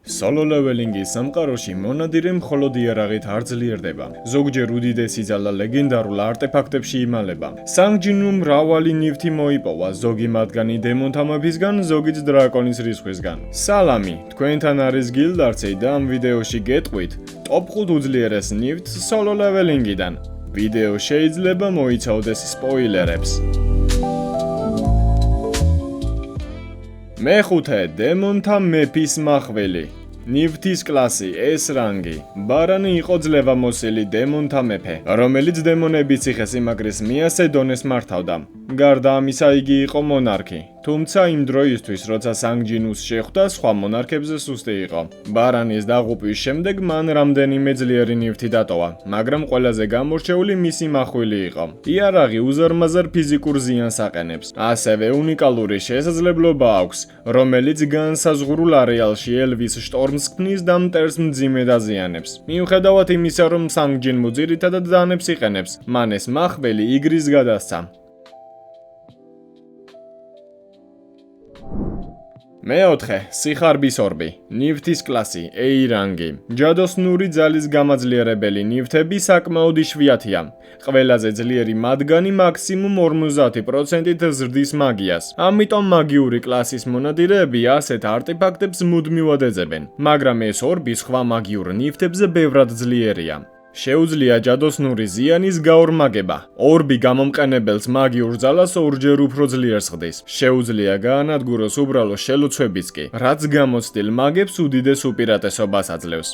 Solo leveling-ის სამყაროში მონადირე მხოლოდ იარაღით არ ძლიერდება. ზოგჯერ უდიდესი ძალა ლეგენდარულ არტეფაქტებში იმალება. სანგჯინუ მრავალი ნივთი მოიპოვა, ზოგი მათგანი დემონთამებისგან, ზოგიც დრაკონის რისხვისგან. სალამი, თქვენთან არის გილდარცი და ამ ვიდეოში გეტყვით ტოპ 5 უძლიერეს ნივთს solo leveling-იდან. ვიდეო შეიძლება მოიცავდეს სპოილერებს. მეხუთე დემონთა მეფის მახვილი. ნივთის კლასი S რანგი. ბარანი იყო ძლევამოსილი დემონთა მეფე, რომელიც დემონების ციხესიმაგრის მიასე დონეს მართავდა. გარდა ამისა იგი იყო მონარქი, თუმცა იმ დროისთვის, როცა სანგჯინუს შეხვდა, სხვა მონარქებზე სუსტი იყო. ბარანის დაღუპვის შემდეგ მან რამდენიმე ძლიერი ნივთი დატოვა, მაგრამ ყველაზე გამორჩეული მისი მახვილი იყო. იარაღი უზარმაზარ ფიზიკურ ზიანს აყენებს, ასევე უნიკალური შესაძლებლობა აქვს, რომელიც განსაზღვრულ არეალში ელვის შტორმს ქმნის და მტერს მძიმედ აზიანებს. მიუხედავად იმისა, რომ სანგჯინუ ძირითადად დანებს იყენებს, მან ეს მახვილი იგრის გადასცა. მეოთხე სიხარბის ორბი. ნივთის კლასი A რანგი. ჯადოსნური ძალის გამაძლიერებელი ნივთები საკმაოდ იშვიათია. ყველაზე ძლიერი მათგანი მაქსიმუმ 50%-ით ზრდის მაგიას. ამიტომ მაგიური კლასის მონადირეები ასეთ არტეფაქტებს მუდმივად ეძებენ, მაგრამ ეს ორბი სხვა მაგიურ ნივთებზე ბევრად ძლიერია. შეუძლია ჯადოსნური ზიანის გაორმაგება. ორბი გამომყენებელს მაგიურ ძალას ორჯერ უფრო ძლიერს ხდის. შეუძლია გაანადგუროს უბრალო შელოცვებიც კი, რაც გამოცდილ მაგებს უდიდეს უპირატესობას აძლევს.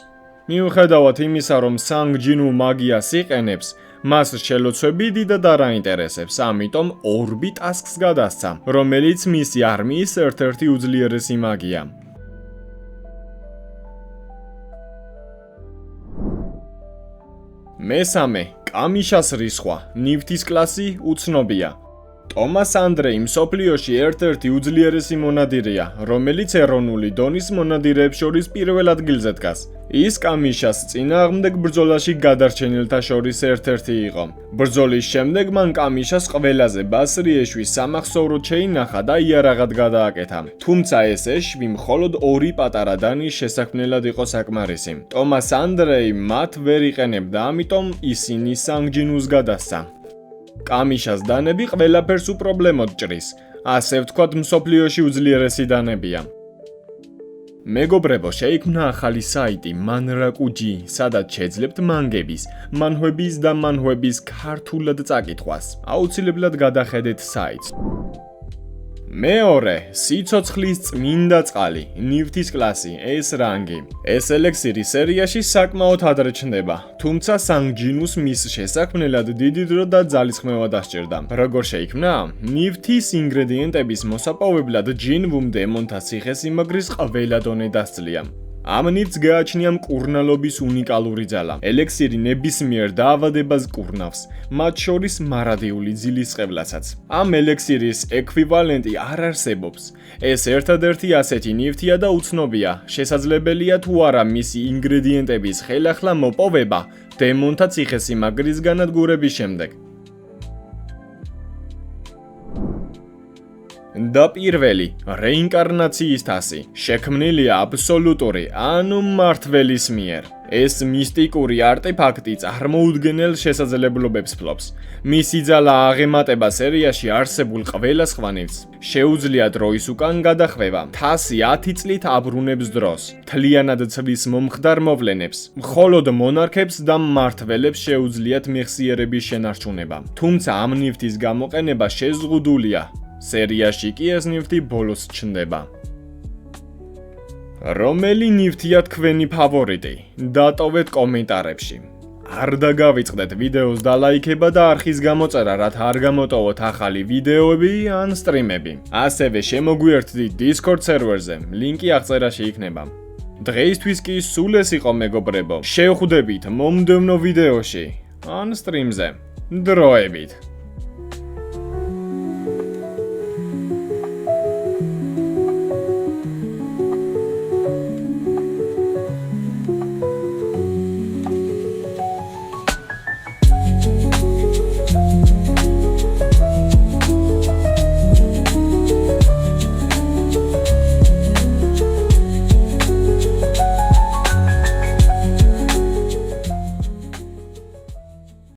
მიუხედავად იმისა, რომ სანგჯინუ მაგიას იყენებს, მას შელოცვები დიდად არ აინტერესებს, ამიტომ ორბი ტასკს გადასცა, რომელიც მისი არმიის ერთ-ერთი უძლიერესი მაგია. მესამე კამიშას რისხვა. ნივთის კლასი უცნობია. ტომას ანდრეი მსოფლიოში ერთ-ერთი უძლიერესი მონადირეა, რომელიც ეროვნული დონის მონადირეებს შორის პირველ ადგილზე დგას. ის კამიშას წინააღმდეგ ბრძოლაში გადარჩენილთა შორის ერთ-ერთი იყო. ბრძოლის შემდეგ მან კამიშას ყველაზე ბასრი ეშვის სამახსოვროდ შეინახა და იარაღად გადააკეთა. თუმცა ეს ეშვი მხოლოდ 2 პატარა დანის შესაქმნელად იყო საკმარისი. ტომას ანდრეი მათ ვერ იყენებდა, ამიტომ ისინი სანგჯინუს გადასცა. კამიშას დანები ყველაფერს უპრობლემოდ ჭრის, ასე ვთქვათ მსოფლიოში უძლიერესი დანებია. მეგობრებო, შეიქმნა ახალი საიტი manraku.ji, სადაც შეძლებთ მანგების, მანჰვების და მანჰვების ქართულად წაკითხვას. აუცილებლად გადახედეთ საიტს. მეორე სიცოცხლის წმინდა წყალი. ნივთის კლასი S რანგი. ეს ელექსირი სერიაში საკმაოდ ადრე ჩნდება, თუმცა სანგჯინუს მის შესაქმნელად დიდი დრო და ძალისხმევა დასჭირდა. როგორ შეიქმნა? ნივთის ინგრედიენტების მოსაპოვებლად ჯინვუმ დემონთა ციხესიმაგრის ყველა დონე დასძლია. ამ ნივთს გააჩნია მკურნალობის უნიკალური ძალა. ელექსირი ნებისმიერ დაავადებას კურნავს, მათ შორის მარადიული ძილის წყევლასაც. ამ ელექსირის ექვივალენტი არ არსებობს. ეს ერთადერთი ასეთი ნივთია და უცნობია. შესაძლებელია თუ არა მისი ინგრედიენტების ხელახლა მოპოვება დემონთა ციხესიმაგრის განადგურების შემდეგ. და პირველი რეინკარნაციის თასი. შექმნილია აბსოლუტური, ანუ მმართველის მიერ. ეს მისტიკური არტეფაქტი წარმოუდგენელ შესაძლებლობებს ფლობს. მისი ძალა აღემატება სერიაში არსებულ ყველა სხვა ნივთს. შეუძლია დროის უკან გადახვევა. თასი 10 წლით აბრუნებს დროს. მთლიანად ცვლის მომხდარ მოვლენებს. მხოლოდ მონარქებს და მმართველებს შეუძლიათ მეხსიერების შენარჩუნება. თუმცა ამ ნივთის გამოყენება შეზღუდულია. სერიაში კი ეს ნივთი ბოლოს ჩნდება. რომელი ნივთია თქვენი ფავორიტი? დატოვეთ კომენტარებში. არ დაგავიწყდეთ ვიდეოს დალაიქება და არხის გამოწერა, რათა არ გამოტოვოთ ახალი ვიდეოები ან სტრიმები. ასევე შემოგვიერთდით Discord სერვერზე, ლინკი აღწერაში იქნება. დღეისთვის კი სულ ეს იყო მეგობრებო. შევხვდებით მომდევნო ვიდეოში ან სტრიმზე. დროებით.